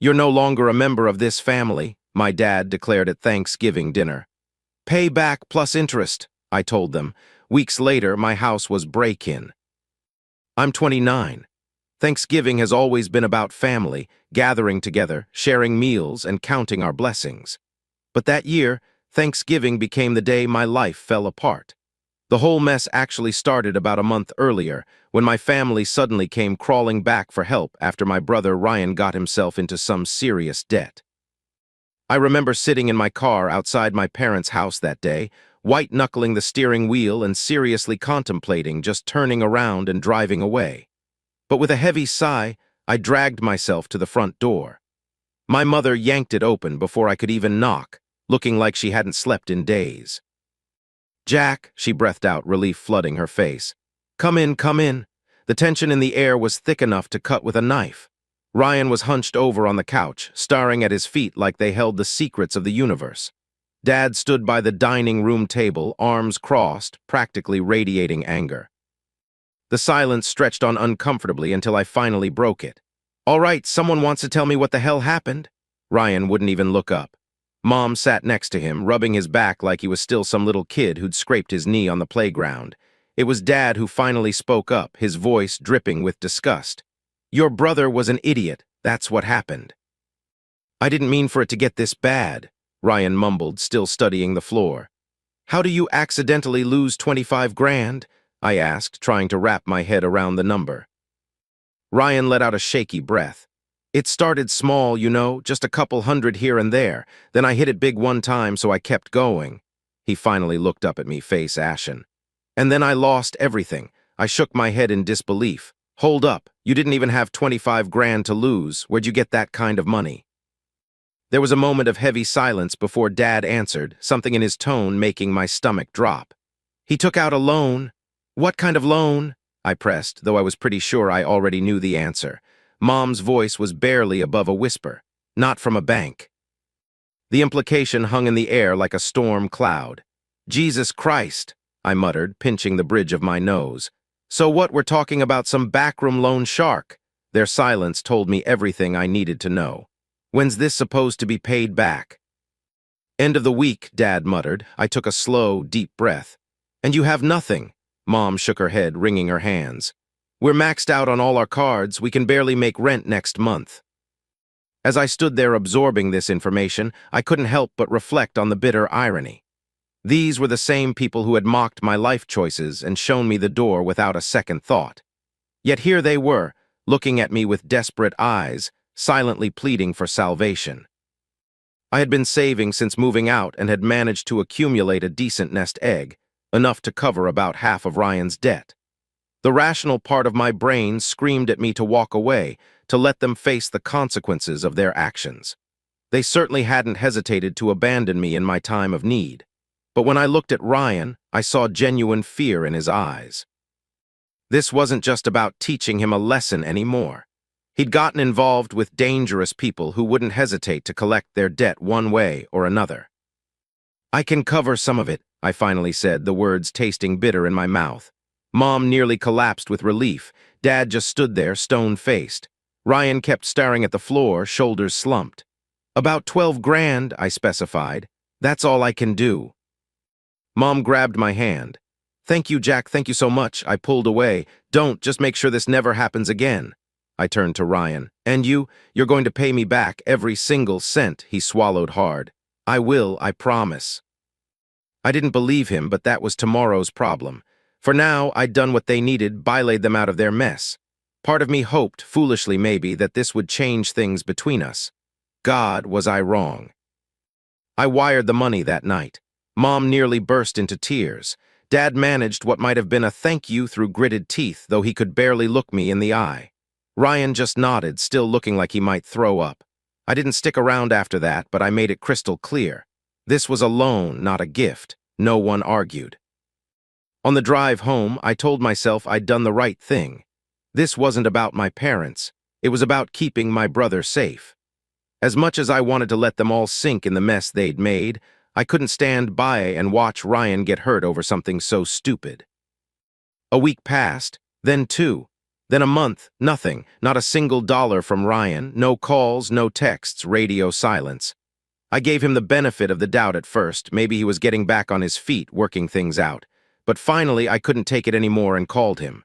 "You're no longer a member of this family," my dad declared at Thanksgiving dinner. "Pay back plus interest," I told them. Weeks later, my house was break-in. I'm 29. Thanksgiving has always been about family, gathering together, sharing meals, and counting our blessings. But that year, Thanksgiving became the day my life fell apart. The whole mess actually started about a month earlier, when my family suddenly came crawling back for help after my brother Ryan got himself into some serious debt. I remember sitting in my car outside my parents' house that day, white-knuckling the steering wheel and seriously contemplating just turning around and driving away. But with a heavy sigh, I dragged myself to the front door. My mother yanked it open before I could even knock, looking like she hadn't slept in days. "Jack," she breathed out, relief flooding her face. "Come in, come in." The tension in the air was thick enough to cut with a knife. Ryan was hunched over on the couch, staring at his feet like they held the secrets of the universe. Dad stood by the dining room table, arms crossed, practically radiating anger. The silence stretched on uncomfortably until I finally broke it. "All right, someone wants to tell me what the hell happened?" Ryan wouldn't even look up. Mom sat next to him, rubbing his back like he was still some little kid who'd scraped his knee on the playground. It was Dad who finally spoke up, his voice dripping with disgust. "Your brother was an idiot. That's what happened." "I didn't mean for it to get this bad," Ryan mumbled, still studying the floor. "How do you accidentally lose 25 grand? I asked, trying to wrap my head around the number. Ryan let out a shaky breath. "It started small, you know, just a couple hundred here and there. Then I hit it big one time, so I kept going." He finally looked up at me, face ashen. "And then I lost everything." I shook my head in disbelief. "Hold up, you didn't even have 25 grand to lose. Where'd you get that kind of money?" There was a moment of heavy silence before Dad answered, something in his tone making my stomach drop. "He took out a loan." "What kind of loan?" I pressed, though I was pretty sure I already knew the answer. Mom's voice was barely above a whisper. "Not from a bank." The implication hung in the air like a storm cloud. "Jesus Christ," I muttered, pinching the bridge of my nose. "So what, we're talking about some backroom loan shark?" Their silence told me everything I needed to know. "When's this supposed to be paid back?" "End of the week," Dad muttered. I took a slow, deep breath. "And you have nothing?" Mom shook her head, wringing her hands. "We're maxed out on all our cards. We can barely make rent next month." As I stood there absorbing this information, I couldn't help but reflect on the bitter irony. These were the same people who had mocked my life choices and shown me the door without a second thought. Yet here they were, looking at me with desperate eyes, silently pleading for salvation. I had been saving since moving out and had managed to accumulate a decent nest egg, enough to cover about half of Ryan's debt. The rational part of my brain screamed at me to walk away, to let them face the consequences of their actions. They certainly hadn't hesitated to abandon me in my time of need. But when I looked at Ryan, I saw genuine fear in his eyes. This wasn't just about teaching him a lesson anymore. He'd gotten involved with dangerous people who wouldn't hesitate to collect their debt one way or another. "I can cover some of it," I finally said, the words tasting bitter in my mouth. Mom nearly collapsed with relief. Dad just stood there, stone-faced. Ryan kept staring at the floor, shoulders slumped. "About 12 grand, I specified. That's all I can do." Mom grabbed my hand. "Thank you, Jack, thank you so much." I pulled away. "Don't, just make sure this never happens again." I turned to Ryan. "And you're going to pay me back every single cent." He swallowed hard. "I will, I promise." I didn't believe him, but that was tomorrow's problem. For now, I'd done what they needed, bylaid them out of their mess. Part of me hoped, foolishly maybe, that this would change things between us. God, was I wrong. I wired the money that night. Mom nearly burst into tears. Dad managed what might have been a thank you through gritted teeth, though he could barely look me in the eye. Ryan just nodded, still looking like he might throw up. I didn't stick around after that, but I made it crystal clear. This was a loan, not a gift. No one argued. On the drive home, I told myself I'd done the right thing. This wasn't about my parents. It was about keeping my brother safe. As much as I wanted to let them all sink in the mess they'd made, I couldn't stand by and watch Ryan get hurt over something so stupid. A week passed, then two. Then a month, nothing, not a single dollar from Ryan, no calls, no texts, radio silence. I gave him the benefit of the doubt at first, maybe he was getting back on his feet, working things out. But finally, I couldn't take it anymore and called him.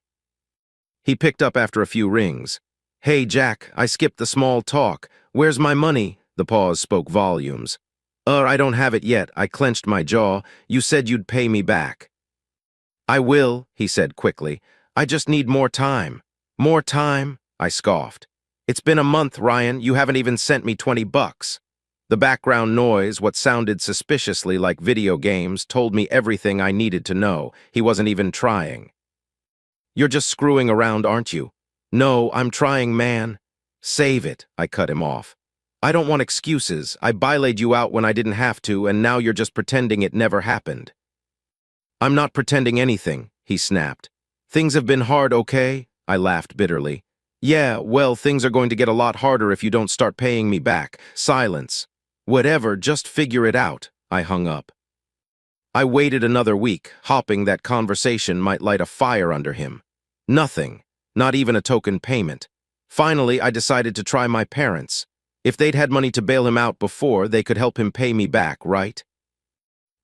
He picked up after a few rings. "Hey, Jack, I skipped the small talk. Where's my money?" The pause spoke volumes. I don't have it yet." I clenched my jaw. "You said you'd pay me back." "I will," he said quickly. "I just need more time." "More time?" I scoffed. "It's been a month, Ryan. You haven't even sent me $20. The background noise, what sounded suspiciously like video games, told me everything I needed to know. He wasn't even trying. "You're just screwing around, aren't you?" "No, I'm trying, man." "Save it," I cut him off. "I don't want excuses. I bailaid you out when I didn't have to, and now you're just pretending it never happened." "I'm not pretending anything," he snapped. "Things have been hard, okay?" I laughed bitterly. "Yeah, well, things are going to get a lot harder if you don't start paying me back." Silence. "Whatever, just figure it out." I hung up. I waited another week, hoping that conversation might light a fire under him. Nothing, not even a token payment. Finally, I decided to try my parents. If they'd had money to bail him out before, they could help him pay me back, right?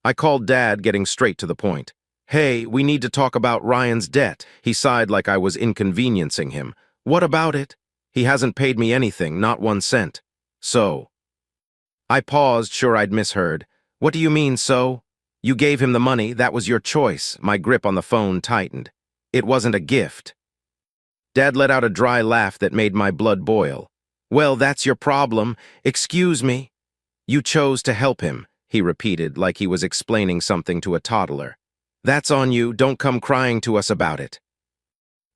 I called Dad, getting straight to the point. "Hey, we need to talk about Ryan's debt." He sighed like I was inconveniencing him. "What about it?" "He hasn't paid me anything, not 1 cent. So." I paused, sure I'd misheard. "What do you mean, so?" "You gave him the money, that was your choice." My grip on the phone tightened. "It wasn't a gift." Dad let out a dry laugh that made my blood boil. "Well, that's your problem. Excuse me." "You chose to help him," he repeated like he was explaining something to a toddler. "That's on you, don't come crying to us about it."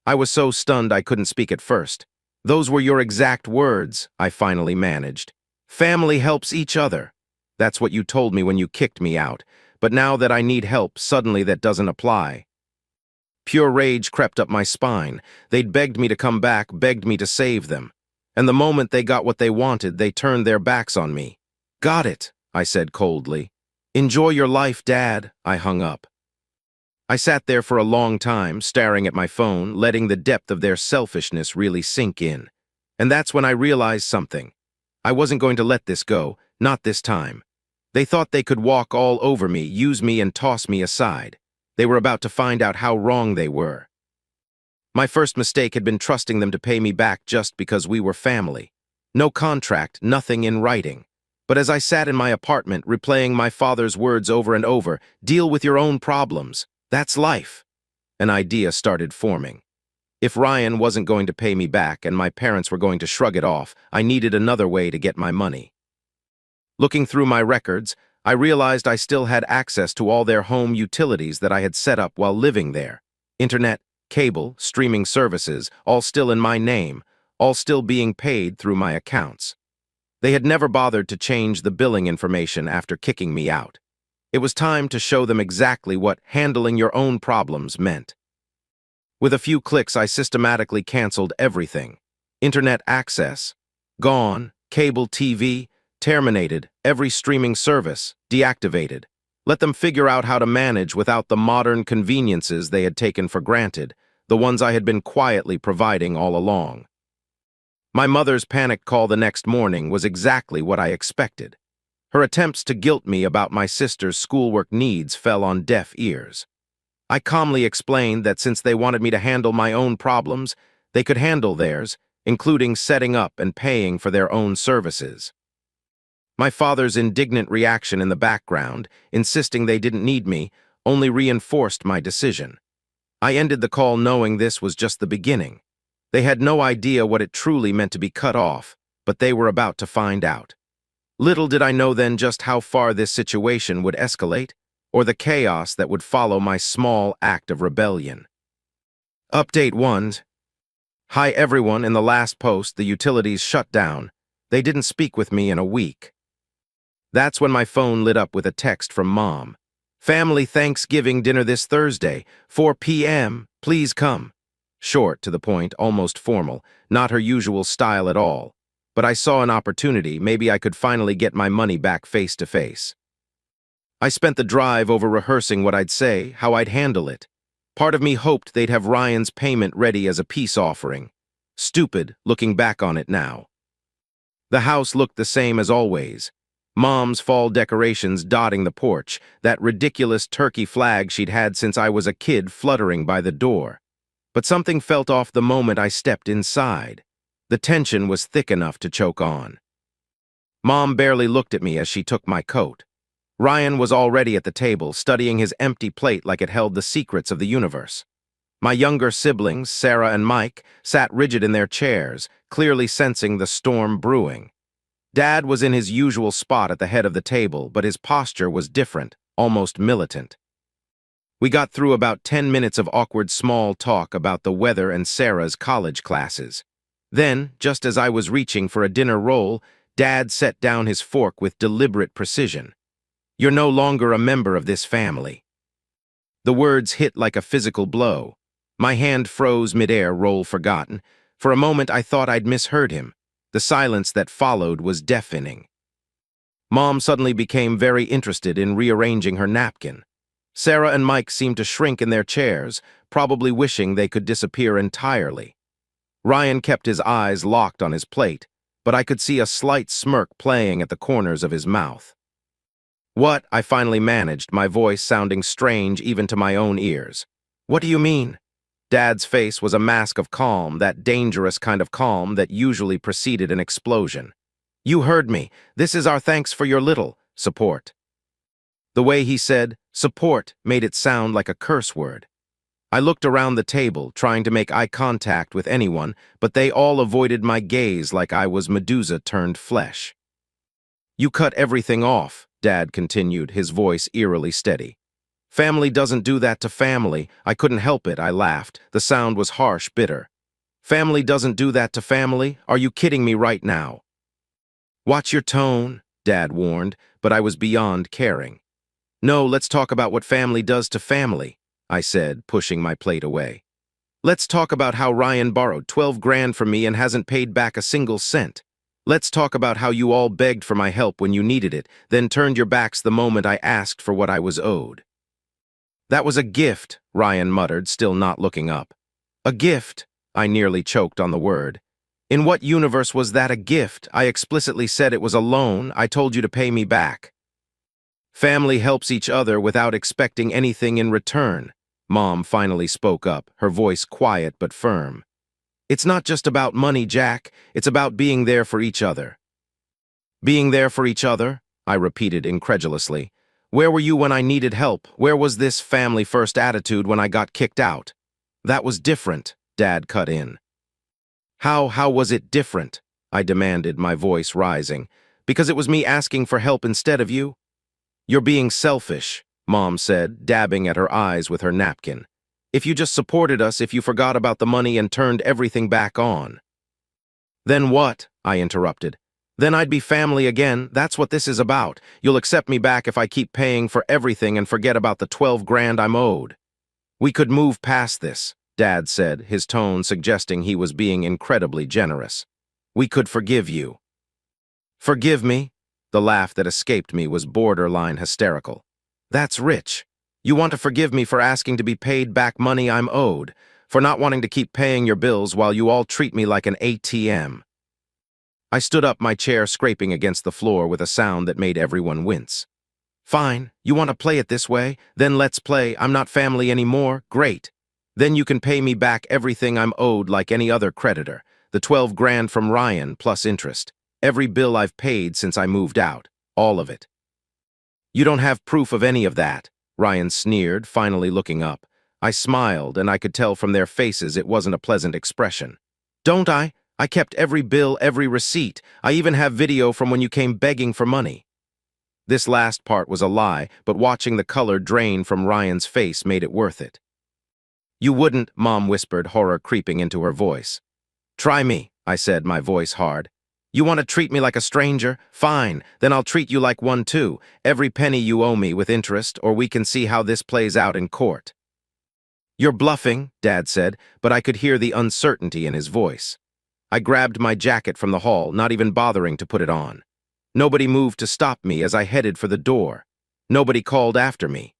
I was so stunned I couldn't speak at first. "Those were your exact words," I finally managed. "Family helps each other." "That's what you told me when you kicked me out. But now that I need help, suddenly that doesn't apply." Pure rage crept up my spine. They'd begged me to come back, begged me to save them. And the moment they got what they wanted, they turned their backs on me. "Got it," I said coldly. "Enjoy your life, Dad." I hung up. I sat there for a long time, staring at my phone, letting the depth of their selfishness really sink in. And that's when I realized something. I wasn't going to let this go, not this time. They thought they could walk all over me, use me, and toss me aside. They were about to find out how wrong they were. My first mistake had been trusting them to pay me back just because we were family. No contract, nothing in writing. But as I sat in my apartment, replaying my father's words over and over, "Deal with your own problems. That's life," an idea started forming. If Ryan wasn't going to pay me back and my parents were going to shrug it off, I needed another way to get my money. Looking through my records, I realized I still had access to all their home utilities that I had set up while living there. Internet, cable, streaming services, all still in my name, all still being paid through my accounts. They had never bothered to change the billing information after kicking me out. It was time to show them exactly what handling your own problems meant. With a few clicks, I systematically canceled everything. Internet access, gone. Cable TV, terminated. Every streaming service, deactivated. Let them figure out how to manage without the modern conveniences they had taken for granted, the ones I had been quietly providing all along. My mother's panicked call the next morning was exactly what I expected. Her attempts to guilt me about my sister's schoolwork needs fell on deaf ears. I calmly explained that since they wanted me to handle my own problems, they could handle theirs, including setting up and paying for their own services. My father's indignant reaction in the background, insisting they didn't need me, only reinforced my decision. I ended the call knowing this was just the beginning. They had no idea what it truly meant to be cut off, but they were about to find out. Little did I know then just how far this situation would escalate, or the chaos that would follow my small act of rebellion. Update 1. Hi everyone, in the last post, the utilities shut down. They didn't speak with me in a week. That's when my phone lit up with a text from Mom. "Family Thanksgiving dinner this Thursday, 4 p.m. Please come." Short, to the point, almost formal, not her usual style at all. But I saw an opportunity, maybe I could finally get my money back face to face. I spent the drive over rehearsing what I'd say, how I'd handle it. Part of me hoped they'd have Ryan's payment ready as a peace offering. Stupid, looking back on it now. The house looked the same as always. Mom's fall decorations dotting the porch, that ridiculous turkey flag she'd had since I was a kid fluttering by the door. But something felt off the moment I stepped inside. The tension was thick enough to choke on. Mom barely looked at me as she took my coat. Ryan was already at the table, studying his empty plate like it held the secrets of the universe. My younger siblings, Sarah and Mike, sat rigid in their chairs, clearly sensing the storm brewing. Dad was in his usual spot at the head of the table, but his posture was different, almost militant. We got through about 10 minutes of awkward small talk about the weather and Sarah's college classes. Then, just as I was reaching for a dinner roll, Dad set down his fork with deliberate precision. "You're no longer a member of this family." The words hit like a physical blow. My hand froze midair, role forgotten. For a moment I thought I'd misheard him. The silence that followed was deafening. Mom suddenly became very interested in rearranging her napkin. Sarah and Mike seemed to shrink in their chairs, probably wishing they could disappear entirely. Ryan kept his eyes locked on his plate, but I could see a slight smirk playing at the corners of his mouth. "What?" I finally managed, my voice sounding strange even to my own ears. "What do you mean?" Dad's face was a mask of calm, that dangerous kind of calm that usually preceded an explosion. "You heard me. This is our thanks for your little support." The way he said support made it sound like a curse word. I looked around the table, trying to make eye contact with anyone, but they all avoided my gaze like I was Medusa turned flesh. "You cut everything off," Dad continued, his voice eerily steady. "Family doesn't do that to family." I couldn't help it, I laughed. The sound was harsh, bitter. "Family doesn't do that to family? Are you kidding me right now?" "Watch your tone," Dad warned, but I was beyond caring. "No, let's talk about what family does to family," I said, pushing my plate away. "Let's talk about how Ryan borrowed 12 grand from me and hasn't paid back a single cent. Let's talk about how you all begged for my help when you needed it, then turned your backs the moment I asked for what I was owed." "That was a gift," Ryan muttered, still not looking up. "A gift?" I nearly choked on the word. "In what universe was that a gift? I explicitly said it was a loan. I told you to pay me back." "Family helps each other without expecting anything in return," Mom finally spoke up, her voice quiet but firm. "It's not just about money, Jack. It's about being there for each other." "Being there for each other?" I repeated incredulously. "Where were you when I needed help? Where was this family-first attitude when I got kicked out?" "That was different," Dad cut in. How was it different?" I demanded, my voice rising. "Because it was me asking for help instead of you?" "You're being selfish," Mom said, dabbing at her eyes with her napkin. "If you just supported us, if you forgot about the money and turned everything back on." "Then what?" I interrupted. "Then I'd be family again. That's what this is about. You'll accept me back if I keep paying for everything and forget about the 12 grand I'm owed." "We could move past this," Dad said, his tone suggesting he was being incredibly generous. "We could forgive you." "Forgive me?" The laugh that escaped me was borderline hysterical. "That's rich. You want to forgive me for asking to be paid back money I'm owed, for not wanting to keep paying your bills while you all treat me like an ATM." I stood up, my chair scraping against the floor with a sound that made everyone wince. "Fine, you want to play it this way? Then let's play. I'm not family anymore. Great. Then you can pay me back everything I'm owed like any other creditor. The 12 grand from Ryan plus interest. Every bill I've paid since I moved out. All of it." "You don't have proof of any of that," Ryan sneered, finally looking up. I smiled, and I could tell from their faces it wasn't a pleasant expression. "Don't I? I kept every bill, every receipt. I even have video from when you came begging for money." This last part was a lie, but watching the color drain from Ryan's face made it worth it. "You wouldn't," Mom whispered, horror creeping into her voice. "Try me," I said, my voice hard. "You want to treat me like a stranger? Fine, then I'll treat you like one too. Every penny you owe me with interest, or we can see how this plays out in court." "You're bluffing," Dad said, but I could hear the uncertainty in his voice. I grabbed my jacket from the hall, not even bothering to put it on. Nobody moved to stop me as I headed for the door. Nobody called after me.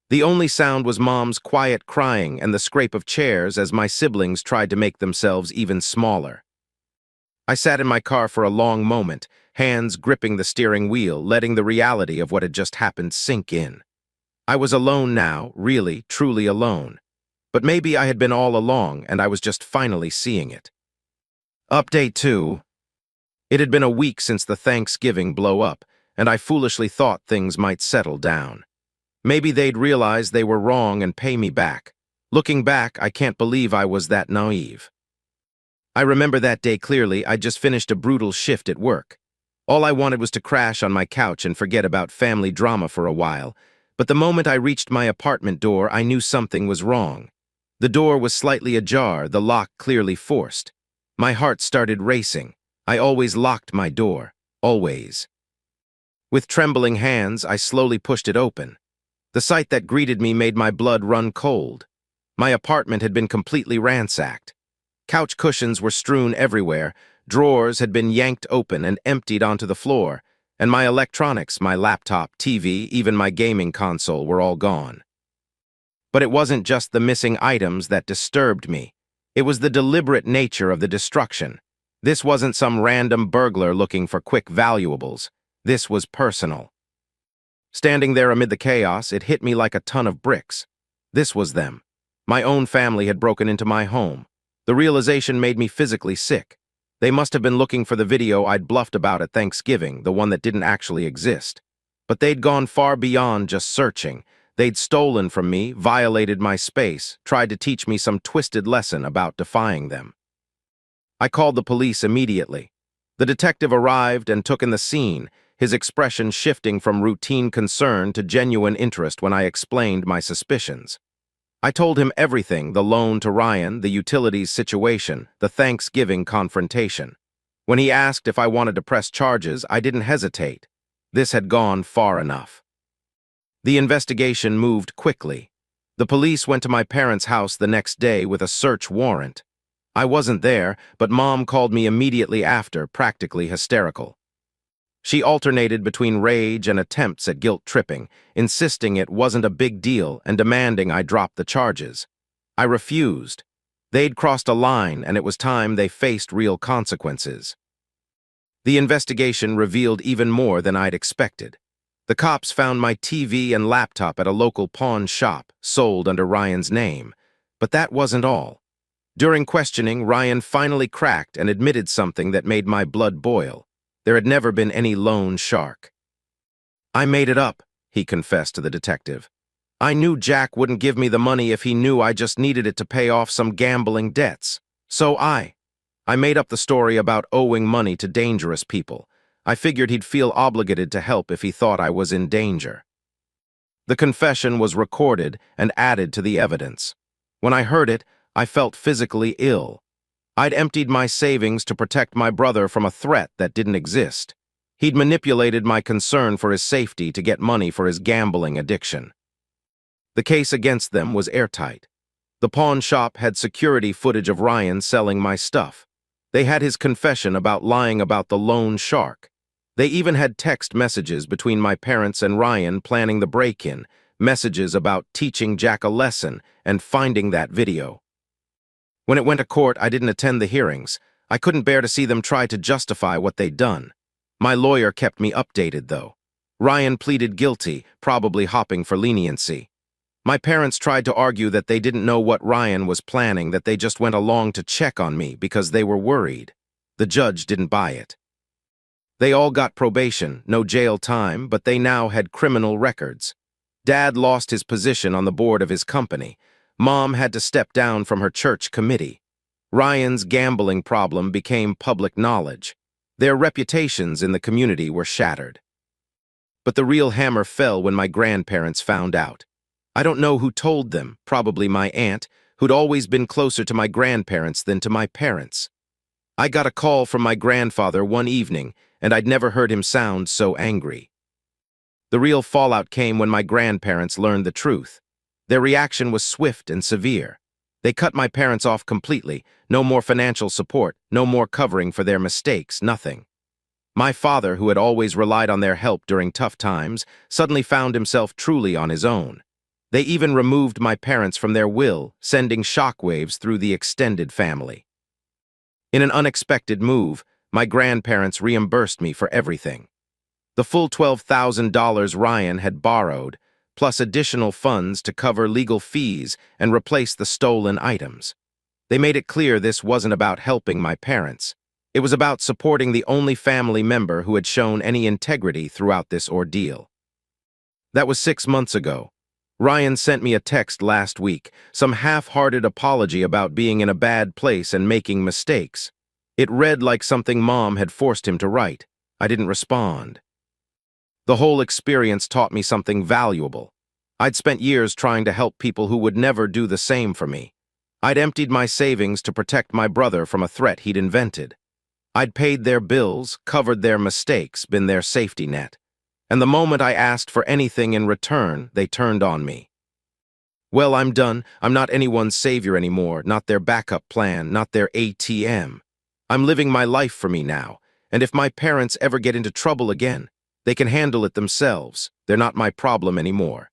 The only sound was Mom's quiet crying and the scrape of chairs as my siblings tried to make themselves even smaller. I sat in my car for a long moment, hands gripping the steering wheel, letting the reality of what had just happened sink in. I was alone now, really, truly alone. But maybe I had been all along and I was just finally seeing it. Update 2. It had been a week since the Thanksgiving blow-up, and I foolishly thought things might settle down. Maybe they'd realize they were wrong and pay me back. Looking back, I can't believe I was that naive. I remember that day clearly. I'd just finished a brutal shift at work. All I wanted was to crash on my couch and forget about family drama for a while, but the moment I reached my apartment door, I knew something was wrong. The door was slightly ajar, the lock clearly forced. My heart started racing. I always locked my door, always. With trembling hands, I slowly pushed it open. The sight that greeted me made my blood run cold. My apartment had been completely ransacked. Couch cushions were strewn everywhere, drawers had been yanked open and emptied onto the floor, and my electronics, my laptop, TV, even my gaming console were all gone. But it wasn't just the missing items that disturbed me. It was the deliberate nature of the destruction. This wasn't some random burglar looking for quick valuables. This was personal. Standing there amid the chaos, it hit me like a ton of bricks. This was them. My own family had broken into my home. The realization made me physically sick. They must have been looking for the video I'd bluffed about at Thanksgiving, the one that didn't actually exist. But they'd gone far beyond just searching. They'd stolen from me, violated my space, tried to teach me some twisted lesson about defying them. I called the police immediately. The detective arrived and took in the scene, his expression shifting from routine concern to genuine interest when I explained my suspicions. I told him everything: the loan to Ryan, the utilities situation, the Thanksgiving confrontation. When he asked if I wanted to press charges, I didn't hesitate. This had gone far enough. The investigation moved quickly. The police went to my parents' house the next day with a search warrant. I wasn't there, but Mom called me immediately after, practically hysterical. She alternated between rage and attempts at guilt-tripping, insisting it wasn't a big deal and demanding I drop the charges. I refused. They'd crossed a line, and it was time they faced real consequences. The investigation revealed even more than I'd expected. The cops found my TV and laptop at a local pawn shop, sold under Ryan's name. But that wasn't all. During questioning, Ryan finally cracked and admitted something that made my blood boil. There had never been any loan shark. "I made it up," he confessed to the detective. "I knew Jack wouldn't give me the money if he knew I just needed it to pay off some gambling debts. So I made up the story about owing money to dangerous people. I figured he'd feel obligated to help if he thought I was in danger." The confession was recorded and added to the evidence. When I heard it, I felt physically ill. I'd emptied my savings to protect my brother from a threat that didn't exist. He'd manipulated my concern for his safety to get money for his gambling addiction. The case against them was airtight. The pawn shop had security footage of Ryan selling my stuff. They had his confession about lying about the loan shark. They even had text messages between my parents and Ryan planning the break-in, messages about teaching Jack a lesson and finding that video. When it went to court, I didn't attend the hearings. I couldn't bear to see them try to justify what they'd done. My lawyer kept me updated, though. Ryan pleaded guilty, probably hopping for leniency. My parents tried to argue that they didn't know what Ryan was planning, that they just went along to check on me because they were worried. The judge didn't buy it. They all got probation, no jail time, but they now had criminal records. Dad lost his position on the board of his company. Mom had to step down from her church committee. Ryan's gambling problem became public knowledge. Their reputations in the community were shattered. But the real hammer fell when my grandparents found out. I don't know who told them, probably my aunt, who'd always been closer to my grandparents than to my parents. I got a call from my grandfather one evening, and I'd never heard him sound so angry. The real fallout came when my grandparents learned the truth. Their reaction was swift and severe. They cut my parents off completely. No more financial support, no more covering for their mistakes, nothing. My father, who had always relied on their help during tough times, suddenly found himself truly on his own. They even removed my parents from their will, sending shockwaves through the extended family. In an unexpected move, my grandparents reimbursed me for everything. The full $12,000 Ryan had borrowed, plus additional funds to cover legal fees and replace the stolen items. They made it clear this wasn't about helping my parents. It was about supporting the only family member who had shown any integrity throughout this ordeal. That was 6 months ago. Ryan sent me a text last week, some half-hearted apology about being in a bad place and making mistakes. It read like something Mom had forced him to write. I didn't respond. The whole experience taught me something valuable. I'd spent years trying to help people who would never do the same for me. I'd emptied my savings to protect my brother from a threat he'd invented. I'd paid their bills, covered their mistakes, been their safety net. And the moment I asked for anything in return, they turned on me. Well, I'm done. I'm not anyone's savior anymore, not their backup plan, not their ATM. I'm living my life for me now, and if my parents ever get into trouble again, they can handle it themselves. They're not my problem anymore.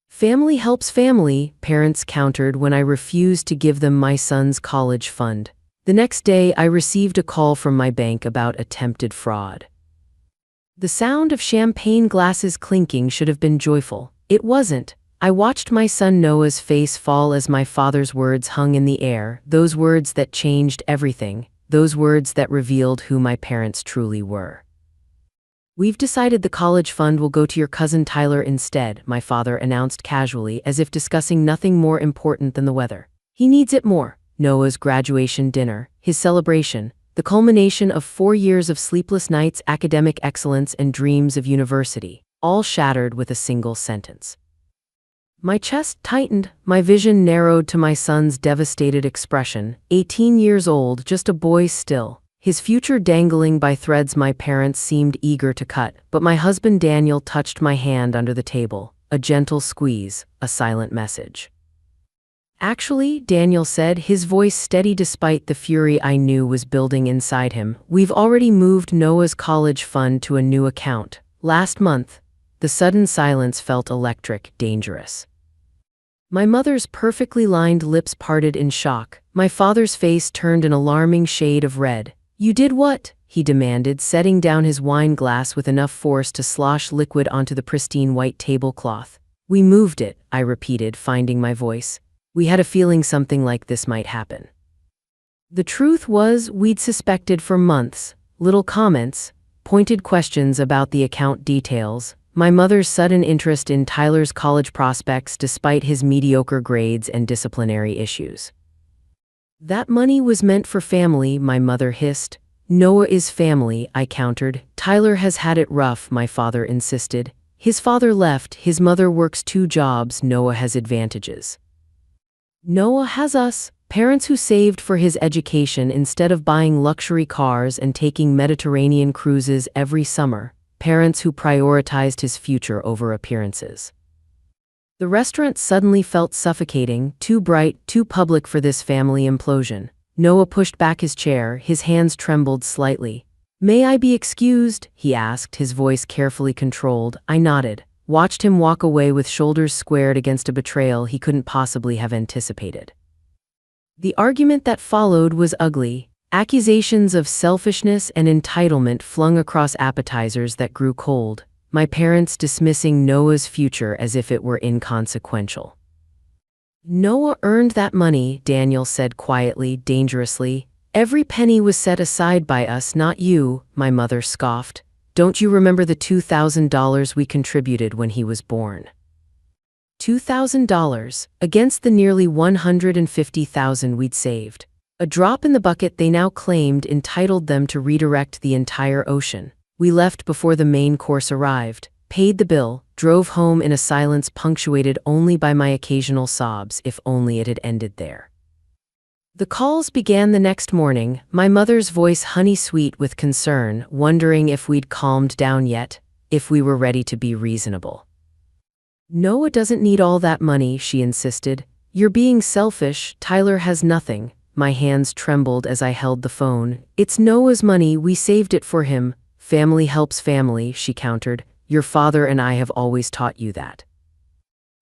Family helps family, parents countered when I refused to give them my son's college fund. The next day, I received a call from my bank about attempted fraud. The sound of champagne glasses clinking should have been joyful. It wasn't. I watched my son Noah's face fall as my father's words hung in the air, those words that changed everything, those words that revealed who my parents truly were. "We've decided the college fund will go to your cousin Tyler instead," my father announced casually, as if discussing nothing more important than the weather. "He needs it more." Noah's graduation dinner, his celebration, the culmination of 4 years of sleepless nights, academic excellence, and dreams of university, all shattered with a single sentence. My chest tightened, my vision narrowed to my son's devastated expression, 18 years old, just a boy still. His future dangling by threads my parents seemed eager to cut, but my husband Daniel touched my hand under the table, a gentle squeeze, a silent message. "Actually," Daniel said, his voice steady despite the fury I knew was building inside him, "we've already moved Noah's college fund to a new account. Last month." The sudden silence felt electric, dangerous. My mother's perfectly lined lips parted in shock. My father's face turned an alarming shade of red. "You did what?" he demanded, setting down his wine glass with enough force to slosh liquid onto the pristine white tablecloth. "We moved it," I repeated, finding my voice. "We had a feeling something like this might happen." The truth was, we'd suspected for months. Little comments, pointed questions about the account details, my mother's sudden interest in Tyler's college prospects despite his mediocre grades and disciplinary issues. "That money was meant for family," my mother hissed. "Noah is family," I countered. "Tyler has had it rough," my father insisted. "His father left, his mother works 2 jobs, Noah has advantages." "Noah has us, parents who saved for his education instead of buying luxury cars and taking Mediterranean cruises every summer, parents who prioritized his future over appearances." The restaurant suddenly felt suffocating, too bright, too public for this family implosion. Noah pushed back his chair, his hands trembled slightly. "May I be excused?" he asked, his voice carefully controlled. I nodded, watched him walk away with shoulders squared against a betrayal he couldn't possibly have anticipated. The argument that followed was ugly. Accusations of selfishness and entitlement flung across appetizers that grew cold, my parents dismissing Noah's future as if it were inconsequential. "Noah earned that money," Daniel said quietly, dangerously. "Every penny was set aside by us, not you," my mother scoffed. "Don't you remember the $2,000 we contributed when he was born?" $2,000, against the nearly $150,000 we'd saved. A drop in the bucket they now claimed entitled them to redirect the entire ocean. We left before the main course arrived, paid the bill, drove home in a silence punctuated only by my occasional sobs, if only it had ended there. The calls began the next morning, my mother's voice honey-sweet with concern, wondering if we'd calmed down yet, if we were ready to be reasonable. "Noah doesn't need all that money," she insisted. "You're being selfish, Tyler has nothing." My hands trembled as I held the phone. "It's Noah's money, we saved it for him." "Family helps family," she countered. "Your father and I have always taught you that."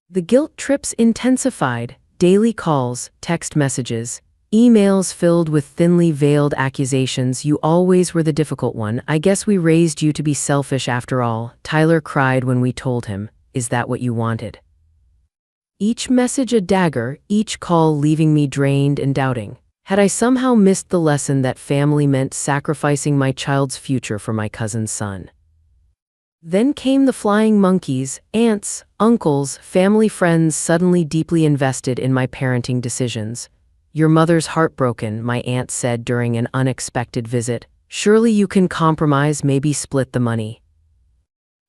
The guilt trips intensified. Daily calls, text messages, emails filled with thinly veiled accusations. "You always were the difficult one. I guess we raised you to be selfish after all." Tyler cried when we told him, "Is that what you wanted?" Each message a dagger, each call leaving me drained and doubting. Had I somehow missed the lesson that family meant sacrificing my child's future for my cousin's son? Then came the flying monkeys, aunts, uncles, family friends suddenly deeply invested in my parenting decisions. "Your mother's heartbroken," my aunt said during an unexpected visit. "Surely you can compromise, maybe split the money."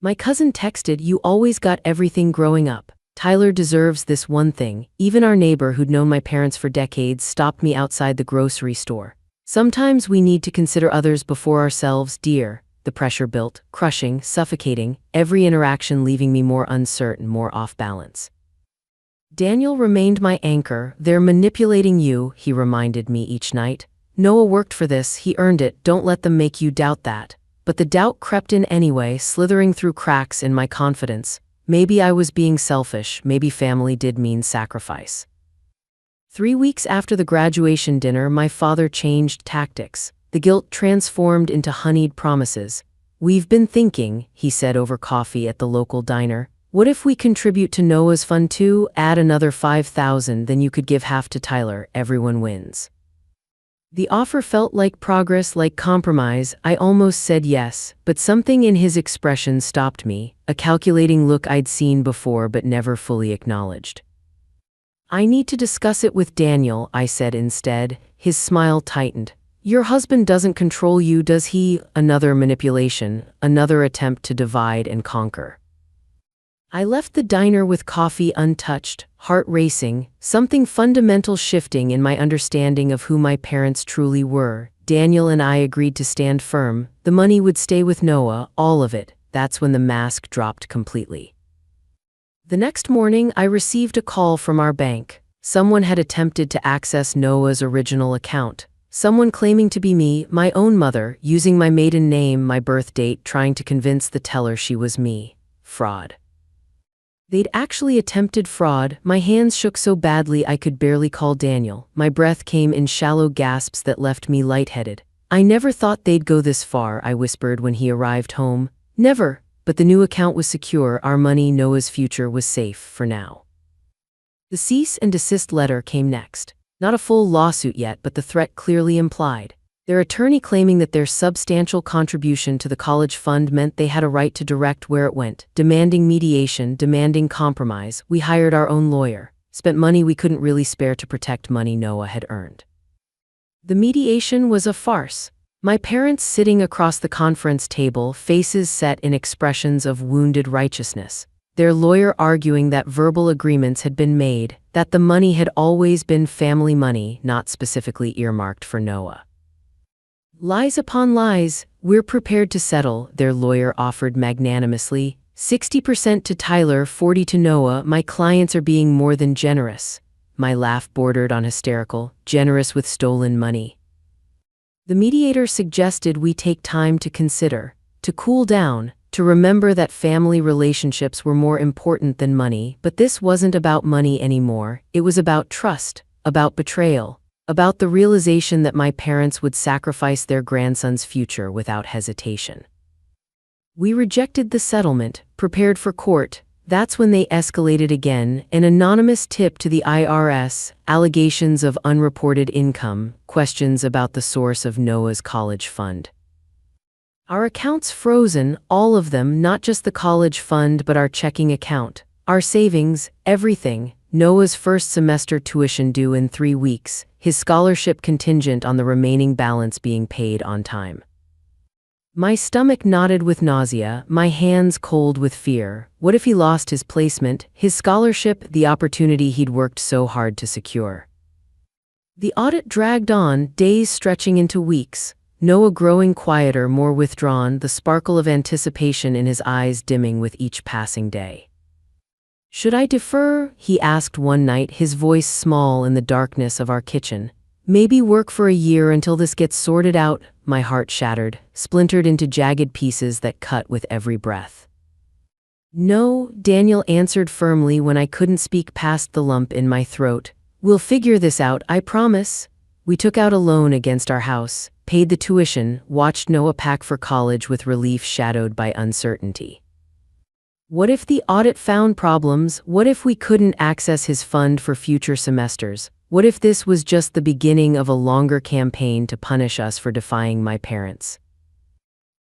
My cousin texted, "You always got everything growing up. Tyler deserves this one thing." Even our neighbor, who'd known my parents for decades, stopped me outside the grocery store. "Sometimes we need to consider others before ourselves, dear." The pressure built, crushing, suffocating, every interaction leaving me more uncertain, more off balance. Daniel remained my anchor. "They're manipulating you," he reminded me each night. "Noah worked for this, he earned it, don't let them make you doubt that." But the doubt crept in anyway, slithering through cracks in my confidence. Maybe I was being selfish, maybe family did mean sacrifice. 3 weeks after the graduation dinner, my father changed tactics. The guilt transformed into honeyed promises. "We've been thinking," he said over coffee at the local diner, "what if we contribute to Noah's fund too? Add another 5,000, then you could give half to Tyler, everyone wins." The offer felt like progress, like compromise. I almost said yes, but something in his expression stopped me, a calculating look I'd seen before but never fully acknowledged. "I need to discuss it with Daniel," I said instead. His smile tightened. "Your husband doesn't control you, does he?" Another manipulation, another attempt to divide and conquer. I left the diner with coffee untouched, heart racing, something fundamental shifting in my understanding of who my parents truly were. Daniel and I agreed to stand firm. The money would stay with Noah, all of it. That's when the mask dropped completely. The next morning, I received a call from our bank. Someone had attempted to access Noah's original account. Someone claiming to be me, my own mother, using my maiden name, my birth date, trying to convince the teller she was me. Fraud. They'd actually attempted fraud. My hands shook so badly I could barely call Daniel. My breath came in shallow gasps that left me lightheaded. "I never thought they'd go this far," I whispered when he arrived home. "Never." But the new account was secure, our money, Noah's future was safe, for now. The cease and desist letter came next. Not a full lawsuit yet, but the threat clearly implied. Their attorney claiming that their substantial contribution to the college fund meant they had a right to direct where it went, demanding mediation, demanding compromise. We hired our own lawyer, spent money we couldn't really spare to protect money Noah had earned. The mediation was a farce. My parents sitting across the conference table, faces set in expressions of wounded righteousness. Their lawyer arguing that verbal agreements had been made, that the money had always been family money, not specifically earmarked for Noah. "Lies upon lies, we're prepared to settle," their lawyer offered magnanimously. 60% to Tyler, 40 to Noah. "My clients are being more than generous." My laugh bordered on hysterical. "Generous with stolen money." The mediator suggested we take time to consider, to cool down, to remember that family relationships were more important than money. But this wasn't about money anymore. It was about trust, about betrayal, about the realization that my parents would sacrifice their grandson's future without hesitation. We rejected the settlement, prepared for court. That's when they escalated again, an anonymous tip to the IRS, allegations of unreported income, questions about the source of Noah's college fund. Our accounts frozen, all of them, not just the college fund but our checking account, our savings, everything. Noah's first semester tuition due in 3 weeks, his scholarship contingent on the remaining balance being paid on time. My stomach knotted with nausea, my hands cold with fear. What if he lost his placement, his scholarship, the opportunity he'd worked so hard to secure? The audit dragged on, days stretching into weeks. Noah growing quieter, more withdrawn, the sparkle of anticipation in his eyes dimming with each passing day. "Should I defer?" he asked one night, his voice small in the darkness of our kitchen. "Maybe work for a year until this gets sorted out." My heart shattered, splintered into jagged pieces that cut with every breath. No, Daniel answered firmly when I couldn't speak past the lump in my throat. We'll figure this out, I promise. We took out a loan against our house, paid the tuition, watched Noah pack for college with relief shadowed by uncertainty. What if the audit found problems? What if we couldn't access his fund for future semesters? What if this was just the beginning of a longer campaign to punish us for defying my parents?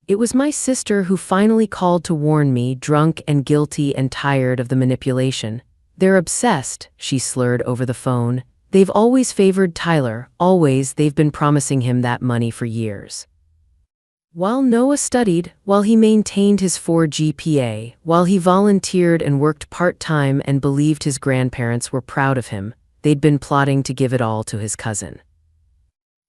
It was my sister who finally called to warn me, drunk and guilty and tired of the manipulation. They're obsessed, she slurred over the phone. They've always favored Tyler, always. They've been promising him that money for years. While Noah studied, while he maintained his 4 GPA, while he volunteered and worked part-time and believed his grandparents were proud of him, they'd been plotting to give it all to his cousin.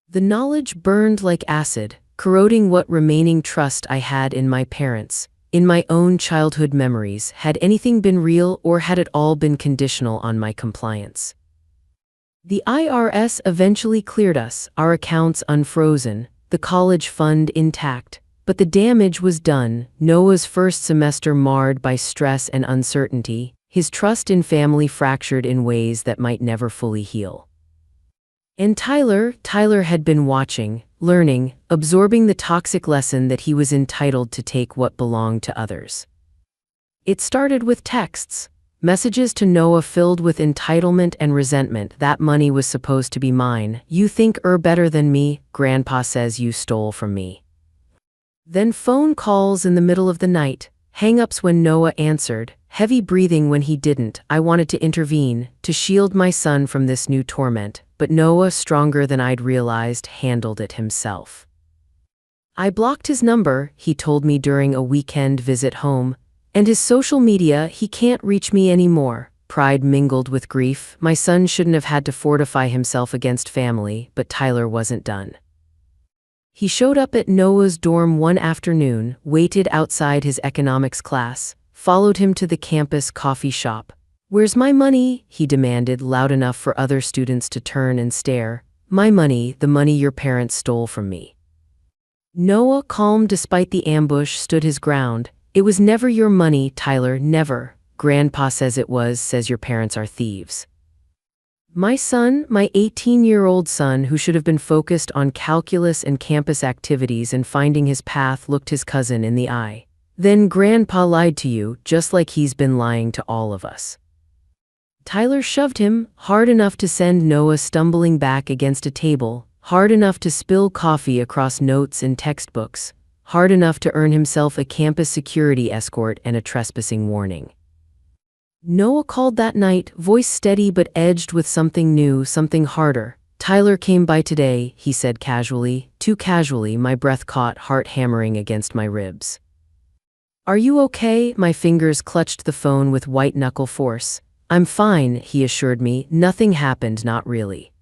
The knowledge burned like acid, corroding what remaining trust I had in my parents, in my own childhood memories. Had anything been real, or had it all been conditional on my compliance? The IRS eventually cleared us, our accounts unfrozen, the college fund intact, but the damage was done. Noah's first semester marred by stress and uncertainty, his trust in family fractured in ways that might never fully heal. And Tyler had been watching, learning, absorbing the toxic lesson that he was entitled to take what belonged to others. It started with texts, messages to Noah filled with entitlement and resentment. That money was supposed to be mine. You think you're better than me, Grandpa says you stole from me. Then phone calls in the middle of the night, hang-ups when Noah answered, heavy breathing when he didn't. I wanted to intervene, to shield my son from this new torment, but Noah, stronger than I'd realized, handled it himself. I blocked his number, he told me during a weekend visit home, and his social media. He can't reach me anymore. Pride mingled with grief. My son shouldn't have had to fortify himself against family, but Tyler wasn't done. He showed up at Noah's dorm one afternoon, waited outside his economics class, followed him to the campus coffee shop. Where's my money? He demanded, loud enough for other students to turn and stare. My money, the money your parents stole from me. Noah, calm despite the ambush, stood his ground. It was never your money, Tyler, never. Grandpa says it was, says your parents are thieves. My son, my 18-year-old son who should have been focused on calculus and campus activities and finding his path, looked his cousin in the eye. Then Grandpa lied to you, just like he's been lying to all of us. Tyler shoved him, hard enough to send Noah stumbling back against a table, hard enough to spill coffee across notes and textbooks, hard enough to earn himself a campus security escort and a trespassing warning. Noah called that night, voice steady but edged with something new, something harder. Tyler came by today, he said casually, too casually. My breath caught, heart hammering against my ribs. Are you okay? My fingers clutched the phone with white-knuckle force. I'm fine, he assured me. Nothing happened, not really.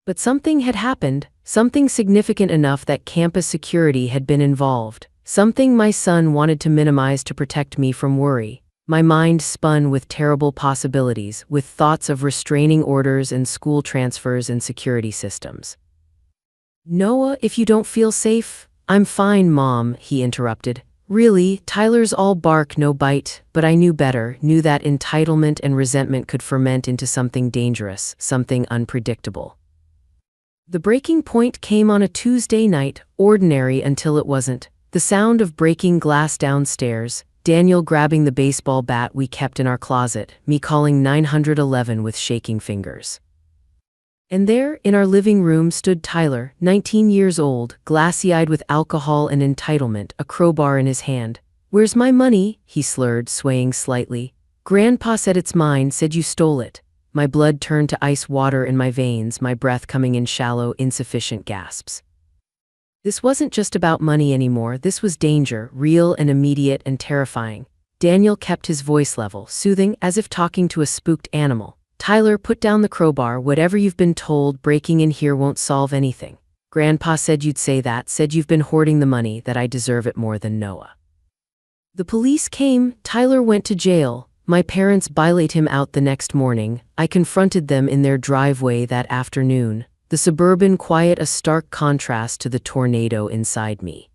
But something had happened, something significant enough that campus security had been involved, something my son wanted to minimize to protect me from worry. My mind spun with terrible possibilities, with thoughts of restraining orders and school transfers and security systems. Noah, if you don't feel safe, I'm fine, Mom, he interrupted. Really, Tyler's all bark, no bite, but I knew better, knew that entitlement and resentment could ferment into something dangerous, something unpredictable. The breaking point came on a Tuesday night, ordinary until it wasn't. The sound of breaking glass downstairs, Daniel grabbing the baseball bat we kept in our closet, me calling 911 with shaking fingers. And there, in our living room, stood Tyler, 19 years old, glassy-eyed with alcohol and entitlement, a crowbar in his hand. Where's my money? He slurred, swaying slightly. Grandpa said it's mine, said you stole it. My blood turned to ice water in my veins, my breath coming in shallow, insufficient gasps. This wasn't just about money anymore, this was danger, real and immediate and terrifying. Daniel kept his voice level, soothing, as if talking to a spooked animal. Tyler, put down the crowbar. Whatever you've been told, breaking in here won't solve anything. Grandpa said you'd say that, said you've been hoarding the money, that I deserve it more than Noah. The police came, Tyler went to jail. My parents bailout him out the next morning. I confronted them in their driveway that afternoon, the suburban quiet a stark contrast to the tornado inside me.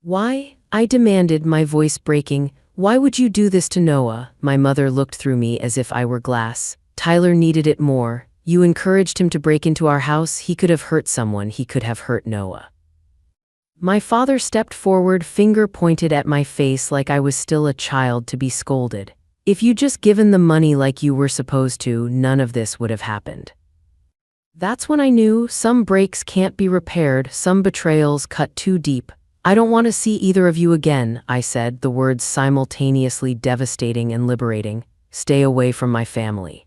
Why? I demanded, my voice breaking. Why would you do this to Noah? My mother looked through me as if I were glass. Tyler needed it more. You encouraged him to break into our house. He could have hurt someone. He could have hurt Noah. My father stepped forward, finger pointed at my face like I was still a child to be scolded. If you'd just given the money like you were supposed to, none of this would have happened. That's when I knew some breaks can't be repaired, some betrayals cut too deep. I don't want to see either of you again, I said, the words simultaneously devastating and liberating. Stay away from my family.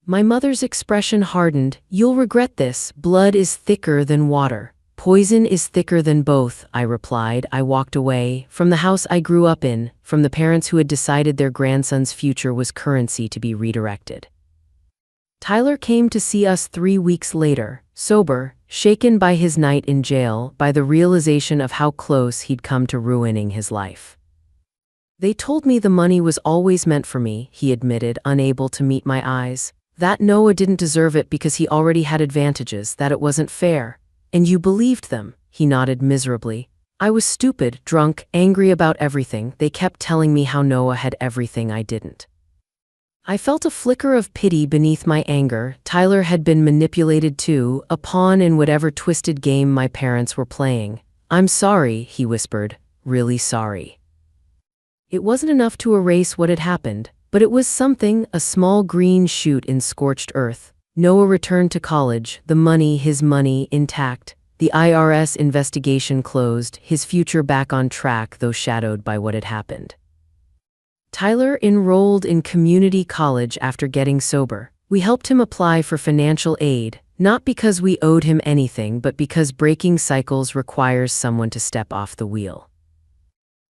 My mother's expression hardened. You'll regret this. Blood is thicker than water. Poison is thicker than both, I replied. I walked away, from the house I grew up in, from the parents who had decided their grandson's future was currency to be redirected. Tyler came to see us 3 weeks later, sober, shaken by his night in jail, by the realization of how close he'd come to ruining his life. They told me the money was always meant for me, he admitted, unable to meet my eyes. That Noah didn't deserve it because he already had advantages, that it wasn't fair. And you believed them, he nodded miserably. I was stupid, drunk, angry about everything. They kept telling me how Noah had everything I didn't. I felt a flicker of pity beneath my anger. Tyler had been manipulated too, a pawn in whatever twisted game my parents were playing. I'm sorry, he whispered, really sorry. It wasn't enough to erase what had happened, but it was something, a small green shoot in scorched earth. Noah returned to college, the money, his money, intact. The IRS investigation closed, his future back on track, though shadowed by what had happened. Tyler enrolled in community college after getting sober. We helped him apply for financial aid, not because we owed him anything, but because breaking cycles requires someone to step off the wheel.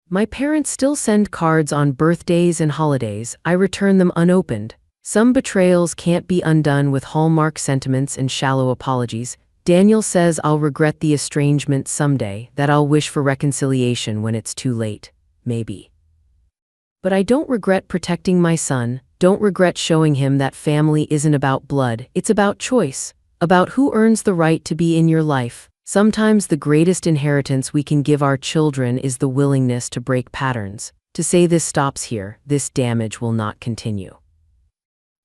My parents still send cards on birthdays and holidays. I return them unopened. Some betrayals can't be undone with Hallmark sentiments and shallow apologies. Daniel says I'll regret the estrangement someday, that I'll wish for reconciliation when it's too late. Maybe. But I don't regret protecting my son, don't regret showing him that family isn't about blood, it's about choice, about who earns the right to be in your life. Sometimes the greatest inheritance we can give our children is the willingness to break patterns, to say this stops here, this damage will not continue.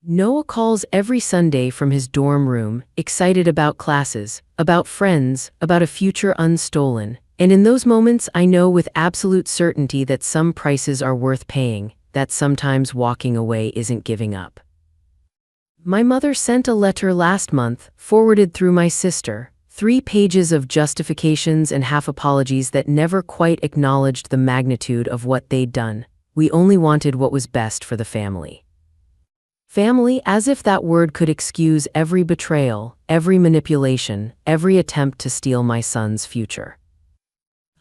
Noah calls every Sunday from his dorm room, excited about classes, about friends, about a future unstolen. And in those moments, I know with absolute certainty that some prices are worth paying, that sometimes walking away isn't giving up. My mother sent a letter last month, forwarded through my sister, 3 pages of justifications and half apologies that never quite acknowledged the magnitude of what they'd done. We only wanted what was best for the family. Family, as if that word could excuse every betrayal, every manipulation, every attempt to steal my son's future.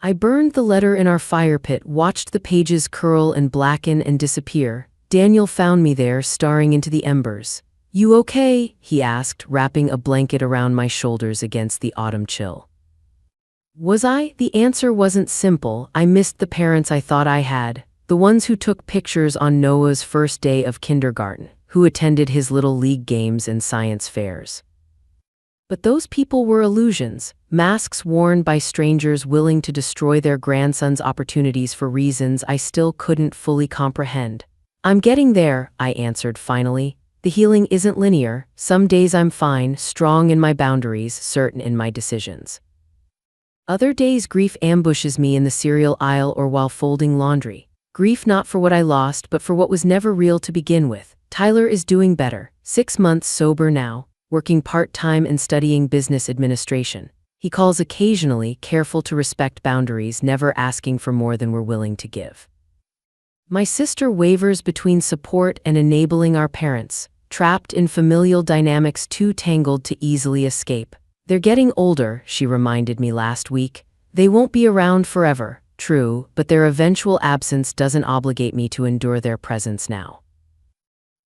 I burned the letter in our fire pit, watched the pages curl and blacken and disappear. Daniel found me there, staring into the embers. You okay? He asked, wrapping a blanket around my shoulders against the autumn chill. Was I? The answer wasn't simple. I missed the parents I thought I had, the ones who took pictures on Noah's first day of kindergarten, who attended his little league games and science fairs. But those people were illusions, masks worn by strangers willing to destroy their grandson's opportunities for reasons I still couldn't fully comprehend. I'm getting there, I answered finally. The healing isn't linear. Some days I'm fine, strong in my boundaries, certain in my decisions. Other days grief ambushes me in the cereal aisle or while folding laundry. Grief not for what I lost, but for what was never real to begin with. Tyler is doing better, 6 months sober now, working part-time and studying business administration. He calls occasionally, careful to respect boundaries, never asking for more than we're willing to give. My sister wavers between support and enabling our parents, trapped in familial dynamics too tangled to easily escape. They're getting older, she reminded me last week. They won't be around forever, true, but their eventual absence doesn't obligate me to endure their presence now.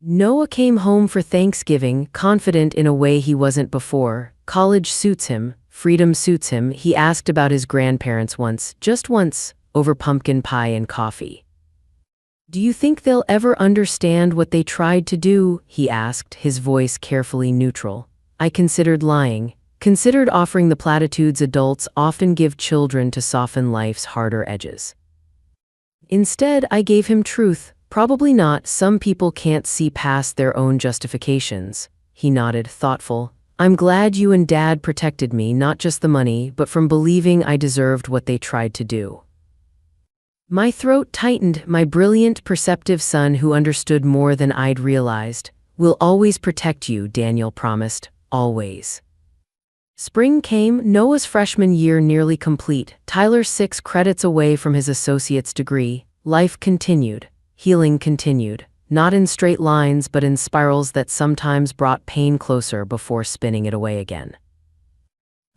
Noah came home for Thanksgiving, confident in a way he wasn't before. College suits him, freedom suits him. He asked about his grandparents once, just once, over pumpkin pie and coffee. Do you think they'll ever understand what they tried to do? He asked, his voice carefully neutral. I considered lying, considered offering the platitudes adults often give children to soften life's harder edges. Instead, I gave him truth. Probably not. Some people can't see past their own justifications. He nodded, thoughtful. I'm glad you and Dad protected me, not just the money, but from believing I deserved what they tried to do. My throat tightened. My brilliant, perceptive son, who understood more than I'd realized. We'll always protect you, Daniel promised. Always. Spring came, Noah's freshman year nearly complete, Tyler 6 credits away from his associate's degree. Life continued. Healing continued. Not in straight lines, but in spirals that sometimes brought pain closer before spinning it away again.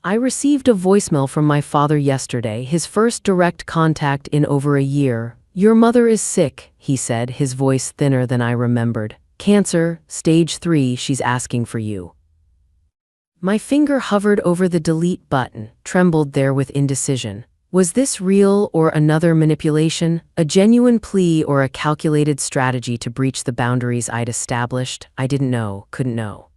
I received a voicemail from my father yesterday, his first direct contact in over a year. Your mother is sick, he said, his voice thinner than I remembered. Cancer, stage 3, she's asking for you. My finger hovered over the delete button, trembled there with indecision. Was this real or another manipulation, a genuine plea or a calculated strategy to breach the boundaries I'd established? I didn't know, couldn't know.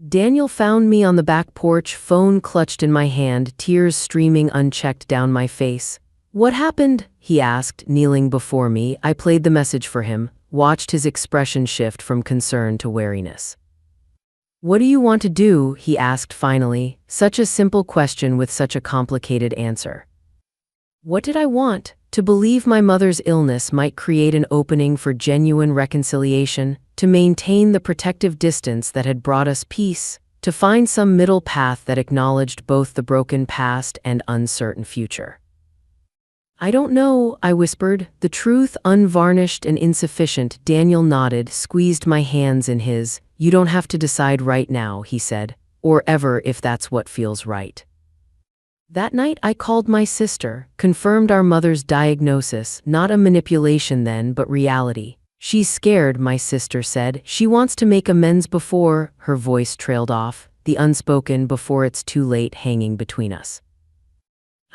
Daniel found me on the back porch, phone clutched in my hand, tears streaming unchecked down my face. What happened? He asked, kneeling before me. I played the message for him, watched his expression shift from concern to wariness. What do you want to do? He asked finally, such a simple question with such a complicated answer. What did I want? To believe my mother's illness might create an opening for genuine reconciliation, to maintain the protective distance that had brought us peace, to find some middle path that acknowledged both the broken past and uncertain future. I don't know, I whispered, the truth unvarnished and insufficient. Daniel nodded, squeezed my hands in his. You don't have to decide right now, he said, or ever if that's what feels right. That night I called my sister, confirmed our mother's diagnosis, not a manipulation then, but reality. She's scared, my sister said. She wants to make amends before, her voice trailed off, the unspoken before it's too late hanging between us.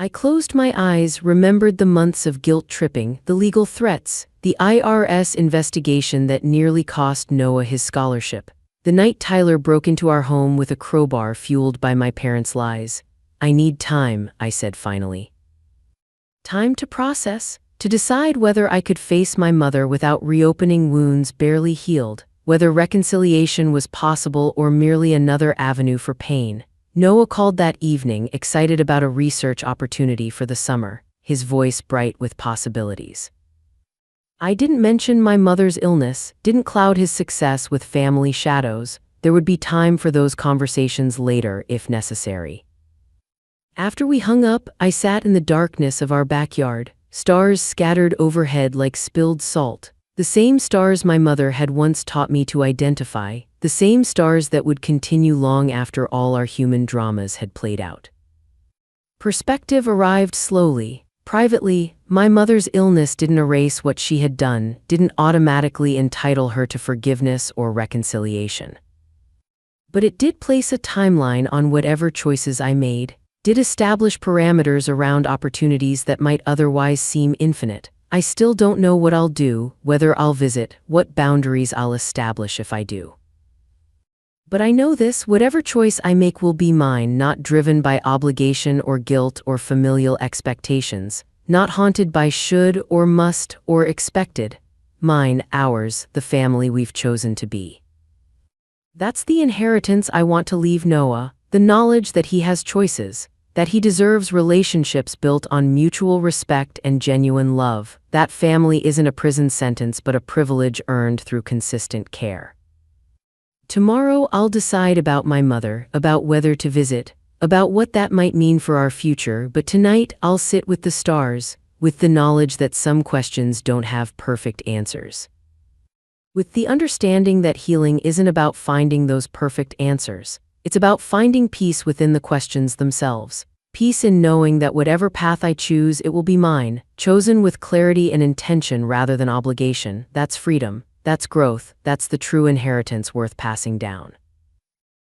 I closed my eyes, remembered the months of guilt tripping, the legal threats, the IRS investigation that nearly cost Noah his scholarship. The night Tyler broke into our home with a crowbar fueled by my parents' lies. I need time, I said finally. Time to process, to decide whether I could face my mother without reopening wounds barely healed, whether reconciliation was possible or merely another avenue for pain. Noah called that evening, excited about a research opportunity for the summer, his voice bright with possibilities. I didn't mention my mother's illness, didn't cloud his success with family shadows. There would be time for those conversations later if necessary. After we hung up, I sat in the darkness of our backyard, stars scattered overhead like spilled salt. The same stars my mother had once taught me to identify, the same stars that would continue long after all our human dramas had played out. Perspective arrived slowly. Privately, my mother's illness didn't erase what she had done, didn't automatically entitle her to forgiveness or reconciliation. But it did place a timeline on whatever choices I made, did establish parameters around opportunities that might otherwise seem infinite. I still don't know what I'll do, whether I'll visit, what boundaries I'll establish if I do. But I know this, whatever choice I make will be mine, not driven by obligation or guilt or familial expectations, not haunted by should or must or expected. Mine, ours, the family we've chosen to be. That's the inheritance I want to leave Noah, the knowledge that he has choices, that he deserves relationships built on mutual respect and genuine love. That family isn't a prison sentence but a privilege earned through consistent care. Tomorrow I'll decide about my mother, about whether to visit, about what that might mean for our future, but tonight I'll sit with the stars, with the knowledge that some questions don't have perfect answers. With the understanding that healing isn't about finding those perfect answers, it's about finding peace within the questions themselves. Peace in knowing that whatever path I choose, it will be mine, chosen with clarity and intention rather than obligation. That's freedom. That's growth, that's the true inheritance worth passing down.